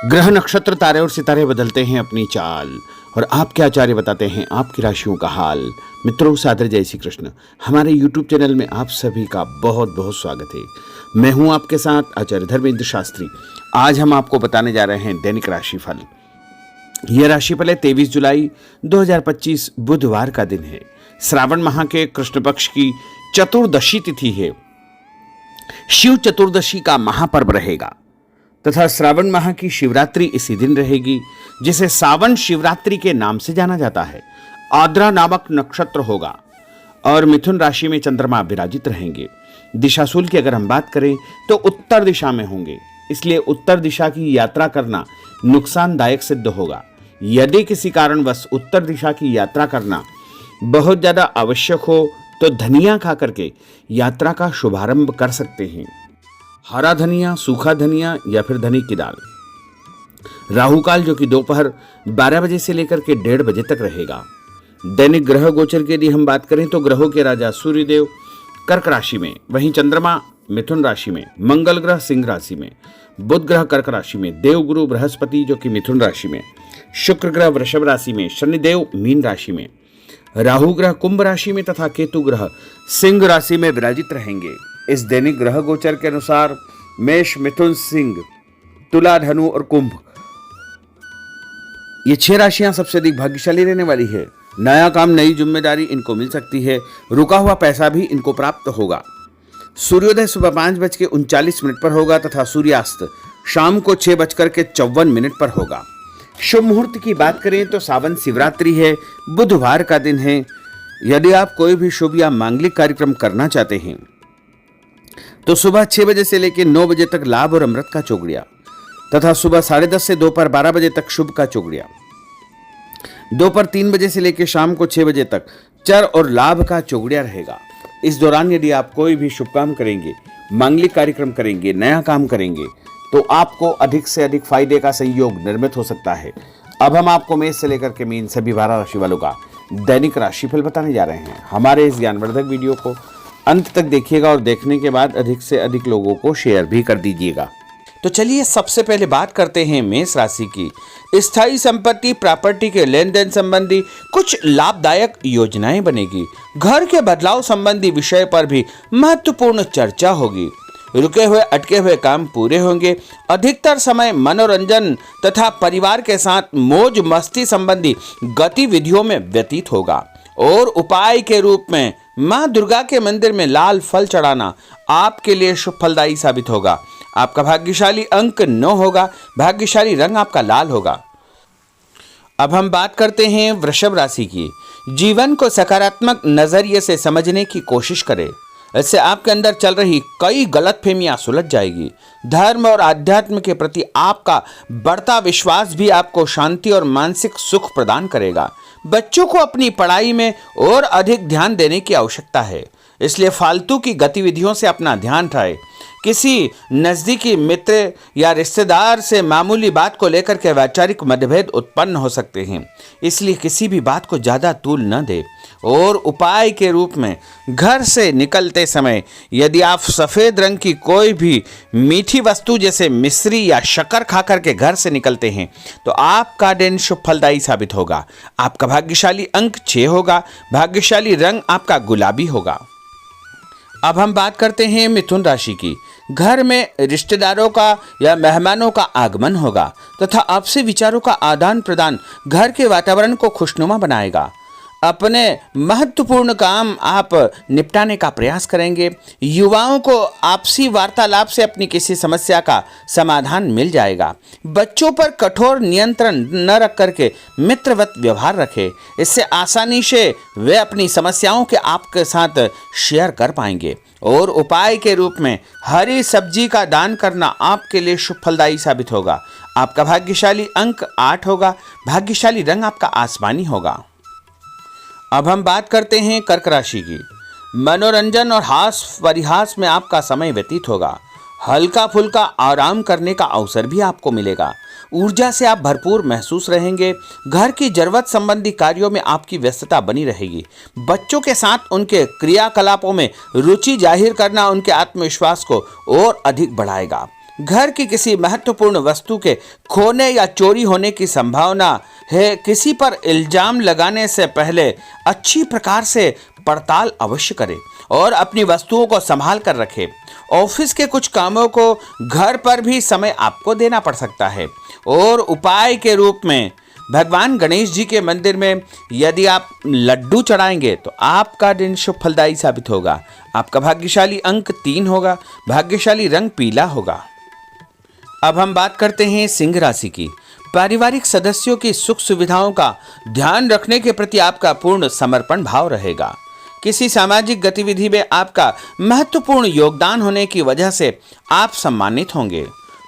ग्रह नक्षत्र तारे और सितारे बदलते हैं अपनी चाल और आपके आचार्य बताते हैं आपकी राशियों का हाल। मित्रों, सादर जय श्री कृष्ण। हमारे YouTube चैनल में आप सभी का बहुत बहुत स्वागत है। मैं हूं आपके साथ आचार्य धर्मेंद्र शास्त्री। आज हम आपको बताने जा रहे हैं दैनिक राशिफल। यह राशिफल है 23 जुलाई 2025 बुधवार का दिन है। श्रावण माह के कृष्ण पक्ष की चतुर्दशी तिथि है। शिव चतुर्दशी का महापर्व रहेगा तथा श्रावण माह की शिवरात्रि इसी दिन रहेगी, जिसे सावन शिवरात्रि के नाम से जाना जाता है। आद्रा नामक नक्षत्र होगा और मिथुन राशि में चंद्रमा विराजित रहेंगे। दिशाशूल की अगर हम बात करें तो उत्तर दिशा में होंगे, इसलिए उत्तर दिशा की यात्रा करना नुकसानदायक सिद्ध होगा। यदि किसी कारणवश उत्तर दिशा की यात्रा करना बहुत ज्यादा आवश्यक हो तो धनिया खा करके यात्रा का शुभारंभ कर सकते हैं। हरा धनिया, सूखा धनिया या फिर धनी की दाल। राहु काल जो कि दोपहर 12 बजे से लेकर के 1:30 बजे तक रहेगा। दैनिक ग्रह गोचर के लिए हम बात करें तो ग्रहों के राजा सूर्यदेव कर्क राशि में, वहीं चंद्रमा मिथुन राशि में, मंगल ग्रह सिंह राशि में, बुध ग्रह कर्क राशि में, देवगुरु बृहस्पति जो कि मिथुन राशि में, शुक्र ग्रह वृषभ राशि में, शनिदेव मीन राशि में, राहु ग्रह कुंभ राशि में तथा केतु ग्रह सिंह राशि में विराजित रहेंगे। इस दैनिक ग्रह गोचर के अनुसार मेष, मिथुन, सिंह, तुला, धनु और कुंभ, ये 6 राशियां सबसे अधिक भाग्यशाली रहने वाली है। नया काम, नई जिम्मेदारी इनको मिल सकती है। रुका हुआ पैसा भी इनको प्राप्त होगा। सूर्योदय सुबह 5:39 पर होगा तथा सूर्यास्त शाम को 6:54 पर होगा। शुभ मुहूर्त की बात करें तो सावन शिवरात्रि है, बुधवार का दिन है। यदि आप कोई भी शुभ या मांगलिक कार्यक्रम करना चाहते हैं तो सुबह 6 बजे से लेकर 9 बजे तक लाभ और अमृत का चौगड़िया तथा सुबह 10:30 से दोपहर 12 बजे तक शुभ का चौगड़िया, दोपहर 3 बजे से लेकर शाम को 6 बजे तक चर और लाभ का चौगड़िया रहेगा। इस दौरान यदि आप कोई भी शुभ काम करेंगे, मांगलिक कार्यक्रम करेंगे, नया काम करेंगे तो आपको अधिक से अधिक फायदे का संयोग निर्मित हो सकता है। अब हम आपको मेष से लेकर के मीन सभी 12 राशि वालों का दैनिक राशिफल बताने जा रहे हैं। हमारे इस ज्ञानवर्धक वीडियो को अंत तक देखिएगा और देखने के बाद अधिक से अधिक लोगों को शेयर भी कर दीजिएगा। तो चलिए सबसे पहले बात करते हैं मेष राशि की। स्थायी संपत्ति, प्रॉपर्टी के लेन देन संबंधी कुछ लाभदायक योजनाएं बनेगी। घर के बदलाव संबंधी विषय पर भी महत्वपूर्ण चर्चा होगी। रुके हुए अटके हुए काम पूरे होंगे। अधिकतर समय मनोरंजन तथा परिवार के साथ मौज मस्ती संबंधी गतिविधियों में व्यतीत होगा। और उपाय के रूप में मां दुर्गा के मंदिर में लाल फल चढ़ाना आपके लिए शुभ फलदायी साबित होगा। आपका भाग्यशाली अंक 9 होगा। भाग्यशाली रंग आपका लाल होगा। अब हम बात करते हैं वृषभ राशि की। जीवन को सकारात्मक नजरिए से समझने की कोशिश करें, इससे आपके अंदर चल रही कई गलतफहमियां सुलझ जाएगी। धर्म और आध्यात्म के प्रति आपका बढ़ता विश्वास भी आपको शांति और मानसिक सुख प्रदान करेगा। बच्चों को अपनी पढ़ाई में और अधिक ध्यान देने की आवश्यकता है, इसलिए फालतू की गतिविधियों से अपना ध्यान हटाएं। किसी नज़दीकी मित्र या रिश्तेदार से मामूली बात को लेकर के वैचारिक मतभेद उत्पन्न हो सकते हैं, इसलिए किसी भी बात को ज़्यादा तूल न दें। और उपाय के रूप में घर से निकलते समय यदि आप सफ़ेद रंग की कोई भी मीठी वस्तु जैसे मिश्री या शक्कर खा करके घर से निकलते हैं तो आपका दिन शुभ फलदायी साबित होगा। आपका भाग्यशाली अंक 6 होगा। भाग्यशाली रंग आपका गुलाबी होगा। अब हम बात करते हैं मिथुन राशि की। घर में रिश्तेदारों का या मेहमानों का आगमन होगा तथा आपसी विचारों का आदान प्रदान घर के वातावरण को खुशनुमा बनाएगा। अपने महत्वपूर्ण काम आप निपटाने का प्रयास करेंगे। युवाओं को आपसी वार्तालाप से अपनी किसी समस्या का समाधान मिल जाएगा। बच्चों पर कठोर नियंत्रण न रख करके मित्रवत व्यवहार रखें, इससे आसानी से वे अपनी समस्याओं के आपके साथ शेयर कर पाएंगे। और उपाय के रूप में हरी सब्जी का दान करना आपके लिए शुभ फलदायी साबित होगा। आपका भाग्यशाली अंक 8 होगा। भाग्यशाली रंग आपका आसमानी होगा। अब हम बात करते हैं कर्क राशि की। मनोरंजन और हास परिहास में आपका समय व्यतीत होगा। हल्का फुल्का आराम करने का अवसर भी आपको मिलेगा। ऊर्जा से आप भरपूर महसूस रहेंगे। घर की जरूरत संबंधी कार्यों में आपकी व्यस्तता बनी रहेगी। बच्चों के साथ उनके क्रियाकलापों में रुचि जाहिर करना उनके आत्मविश्वास को और अधिक बढ़ाएगा। घर की किसी महत्वपूर्ण वस्तु के खोने या चोरी होने की संभावना है। किसी पर इल्जाम लगाने से पहले अच्छी प्रकार से पड़ताल अवश्य करें और अपनी वस्तुओं को संभाल कर रखें। ऑफिस के कुछ कामों को घर पर भी समय आपको देना पड़ सकता है। और उपाय के रूप में भगवान गणेश जी के मंदिर में यदि आप लड्डू चढ़ाएंगे तो आपका दिन शुभ फलदायी साबित होगा। आपका भाग्यशाली अंक 3 होगा। भाग्यशाली रंग पीला होगा। अब हम बात करते हैं सिंह राशि की। पारिवारिक सदस्यों की सुख सुविधाओं का ध्यान रखने के प्रति आपका पूर्ण समर्पण भाव रहेगा। किसी सामाजिक गतिविधि में आपका महत्वपूर्ण योगदान होने की वजह से आप सम्मानित होंगे।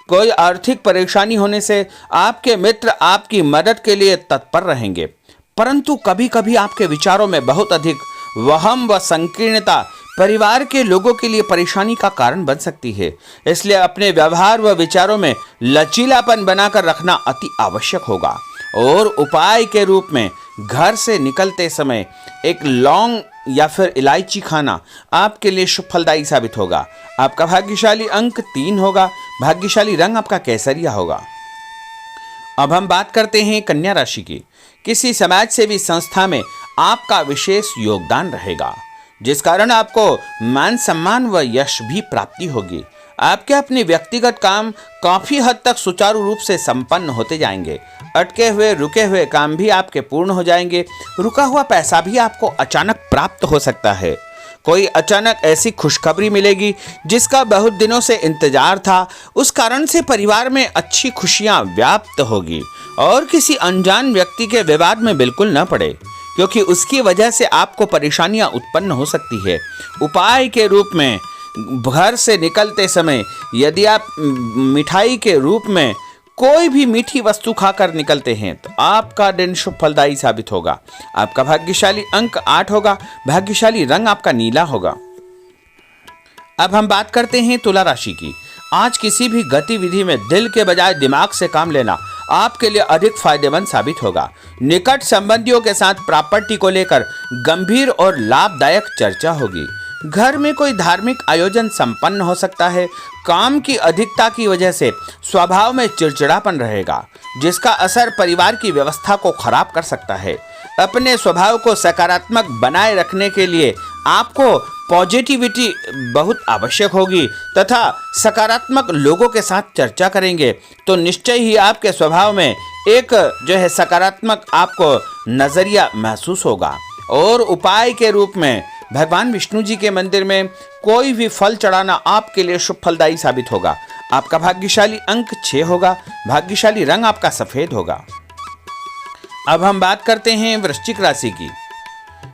कोई आर्थिक परेशानी होने से आपके मित्र आपकी मदद के लिए तत्पर रहेंगे, परंतु कभी कभी आपके विचारों में बहुत अधिक वहम व संकीर्णता परिवार के लोगों के लिए परेशानी का कारण बन सकती है। इसलिए अपने व्यवहार व विचारों में लचीलापन बनाकर रखना अति आवश्यक होगा। और उपाय के रूप में घर से निकलते समय एक लौंग या फिर इलायची खाना आपके लिए शुभ फलदायी साबित होगा। आपका भाग्यशाली अंक 3 होगा। भाग्यशाली रंग आपका केसरिया होगा। अब हम बात करते हैं कन्या राशि की। किसी समाज सेवी संस्था में आपका विशेष योगदान रहेगा, जिस कारण आपको मान सम्मान व यश भी प्राप्ति होगी। आपके अपने व्यक्तिगत काम काफी हद तक सुचारू रूप से संपन्न होते जाएंगे। अटके हुए रुके हुए काम भी आपके पूर्ण हो जाएंगे। रुका हुआ पैसा भी आपको अचानक प्राप्त हो सकता है। कोई अचानक ऐसी खुशखबरी मिलेगी जिसका बहुत दिनों से इंतजार था। उस कारण से परिवार में अच्छी खुशियां व्याप्त होगी। और किसी अनजान व्यक्ति के विवाद में बिल्कुल न पड़े, क्योंकि उसकी वजह से आपको परेशानियां उत्पन्न हो सकती है। उपाय के रूप में घर से निकलते समय यदि आप मिठाई के रूप में कोई भी मीठी वस्तु खाकर निकलते हैं तो आपका दिन शुभ फलदायी साबित होगा। आपका भाग्यशाली अंक 8 होगा। भाग्यशाली रंग आपका नीला होगा। अब हम बात करते हैं तुला राशि की। आज किसी भी गतिविधि में दिल के बजाय दिमाग से काम लेना आपके लिए अधिक फायदेमंद साबित होगा। निकट संबंधियों के साथ प्रॉपर्टी को लेकर गंभीर और लाभदायक चर्चा होगी। घर में कोई धार्मिक आयोजन संपन्न हो सकता है। काम की अधिकता की वजह से स्वभाव में चिड़चिड़ापन रहेगा, जिसका असर परिवार की व्यवस्था को खराब कर सकता है। अपने स्वभाव को सकारात्मक बनाए रखने के लिए आपको पॉजिटिविटी बहुत आवश्यक होगी तथा सकारात्मक लोगों के साथ चर्चा करेंगे तो निश्चय ही आपके स्वभाव में एक सकारात्मक आपको नजरिया महसूस होगा। और उपाय के रूप में भगवान विष्णु जी के मंदिर में कोई भी फल चढ़ाना आपके लिए शुभ फलदायी साबित होगा। आपका भाग्यशाली अंक 6 होगा। भाग्यशाली रंग आपका सफेद होगा। अब हम बात करते हैं वृश्चिक राशि की।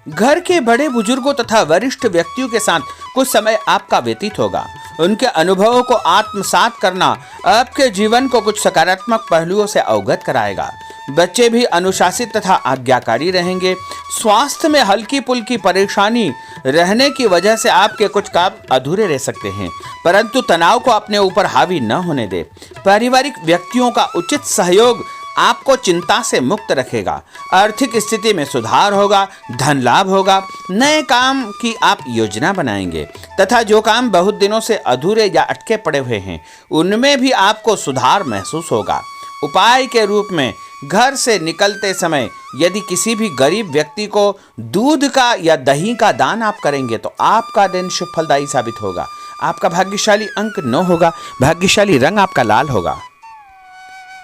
घर के बड़े बुजुर्गों तथा वरिष्ठ व्यक्तियों के साथ कुछ समय आपका व्यतीत होगा। उनके अनुभवों को आत्मसात करना आपके जीवन को कुछ सकारात्मक पहलुओं से अवगत कराएगा। बच्चे भी अनुशासित तथा आज्ञाकारी रहेंगे। स्वास्थ्य में हल्की पुल्की परेशानी रहने की वजह से आपके कुछ काम अधूरे रह सकते हैं, परंतु तनाव को अपने ऊपर हावी न होने दे। पारिवारिक व्यक्तियों का उचित सहयोग आपको चिंता से मुक्त रखेगा। आर्थिक स्थिति में सुधार होगा। धन लाभ होगा। नए काम की आप योजना बनाएंगे तथा जो काम बहुत दिनों से अधूरे या अटके पड़े हुए हैं उनमें भी आपको सुधार महसूस होगा। उपाय के रूप में घर से निकलते समय यदि किसी भी गरीब व्यक्ति को दूध का या दही का दान आप करेंगे तो आपका दिन शुभ फलदायी साबित होगा। आपका भाग्यशाली अंक 9 होगा। भाग्यशाली रंग आपका लाल होगा।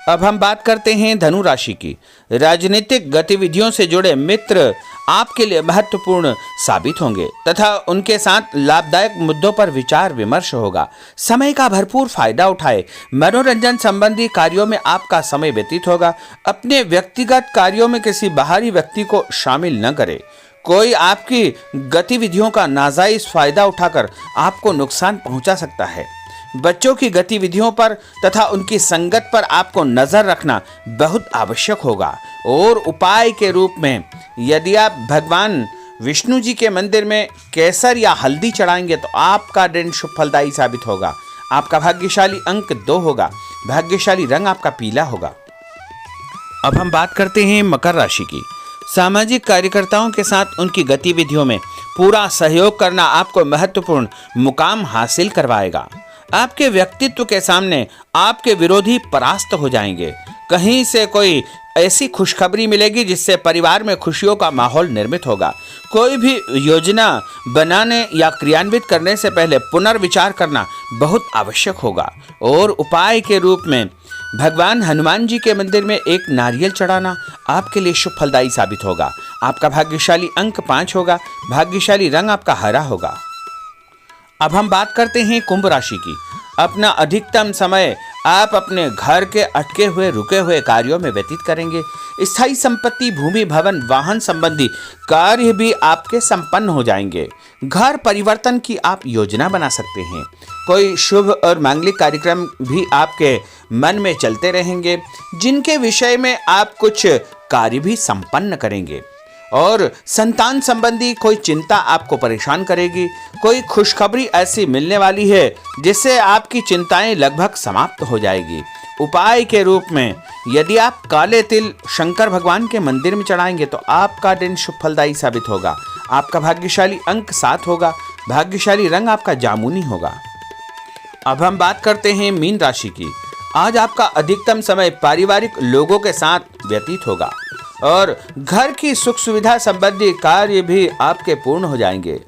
अब हम बात करते हैं धनु राशि की। राजनीतिक गतिविधियों से जुड़े मित्र आपके लिए महत्वपूर्ण साबित होंगे तथा उनके साथ लाभदायक मुद्दों पर विचार विमर्श होगा। समय का भरपूर फायदा उठाए। मनोरंजन संबंधी कार्यों में आपका समय व्यतीत होगा। अपने व्यक्तिगत कार्यों में किसी बाहरी व्यक्ति को शामिल न करें। कोई आपकी गतिविधियों का नाजायज फायदा उठाकर आपको नुकसान पहुंचा सकता है। बच्चों की गतिविधियों पर तथा उनकी संगत पर आपको नजर रखना बहुत आवश्यक होगा। और उपाय के रूप में यदि आप भगवान विष्णु जी के मंदिर में केसर या हल्दी चढ़ाएंगे तो आपका दिन शुभ फलदायी साबित होगा। आपका भाग्यशाली अंक 2 होगा। भाग्यशाली रंग आपका पीला होगा। अब हम बात करते हैं मकर राशि की। सामाजिक कार्यकर्ताओं के साथ उनकी गतिविधियों में पूरा सहयोग करना आपको महत्वपूर्ण मुकाम हासिल करवाएगा। आपके व्यक्तित्व के सामने आपके विरोधी परास्त हो जाएंगे। कहीं से कोई ऐसी खुशखबरी मिलेगी जिससे परिवार में खुशियों का माहौल निर्मित होगा। कोई भी योजना बनाने या क्रियान्वित करने से पहले पुनर्विचार करना बहुत आवश्यक होगा। और उपाय के रूप में भगवान हनुमान जी के मंदिर में एक नारियल चढ़ाना आपके लिए शुभ फलदायी साबित होगा। आपका भाग्यशाली अंक 5 होगा। भाग्यशाली रंग आपका हरा होगा। अब हम बात करते हैं कुंभ राशि की। अपना अधिकतम समय आप अपने घर के अटके हुए रुके हुए कार्यों में व्यतीत करेंगे। स्थायी संपत्ति, भूमि, भवन, वाहन संबंधी कार्य भी आपके संपन्न हो जाएंगे। घर परिवर्तन की आप योजना बना सकते हैं। कोई शुभ और मांगलिक कार्यक्रम भी आपके मन में चलते रहेंगे, जिनके विषय में आप कुछ कार्य भी संपन्न करेंगे। और संतान संबंधी कोई चिंता आपको परेशान करेगी। कोई खुशखबरी ऐसी मिलने वाली है जिससे आपकी चिंताएं लगभग समाप्त हो जाएगी। उपाय के रूप में यदि आप काले तिल शंकर भगवान के मंदिर में चढ़ाएंगे तो आपका दिन शुभ फलदायी साबित होगा। आपका भाग्यशाली अंक 7 होगा। भाग्यशाली रंग आपका जामुनी होगा। अब हम बात करते हैं मीन राशि की। आज आपका अधिकतम समय पारिवारिक लोगों के साथ व्यतीत होगा और घर की सुख सुविधा संबंधी कार्य भी आपके पूर्ण हो जाएंगे।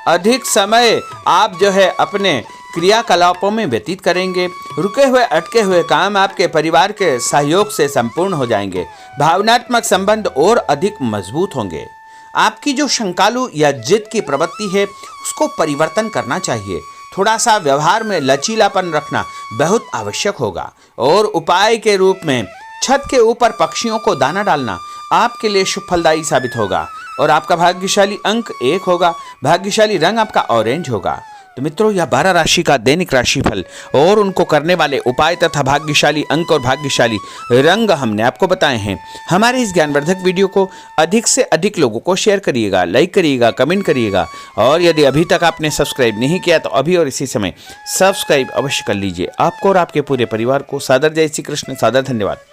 अधिक समय आप अपने क्रियाकलापों में व्यतीत करेंगे। रुके हुए अटके हुए काम आपके परिवार के सहयोग से संपूर्ण हो जाएंगे। भावनात्मक संबंध और अधिक मजबूत होंगे। आपकी जो शंकालु या जिद की प्रवृत्ति है उसको परिवर्तन करना चाहिए। थोड़ा सा व्यवहार में लचीलापन रखना बहुत आवश्यक होगा। और उपाय के रूप में छत के ऊपर पक्षियों को दाना डालना आपके लिए शुभ फलदायी साबित होगा। और आपका भाग्यशाली अंक 1 होगा। भाग्यशाली रंग आपका ऑरेंज होगा। तो मित्रों, यह 12 राशि का दैनिक राशिफल और उनको करने वाले उपाय तथा भाग्यशाली अंक और भाग्यशाली रंग हमने आपको बताए हैं। हमारे इस ज्ञानवर्धक वीडियो को अधिक से अधिक लोगों को शेयर करिएगा, लाइक करिएगा, कमेंट करिएगा। और यदि अभी तक आपने सब्सक्राइब नहीं किया तो अभी और इसी समय सब्सक्राइब अवश्य कर लीजिए। आपको और आपके पूरे परिवार को सादर जय श्री कृष्ण, सादर धन्यवाद।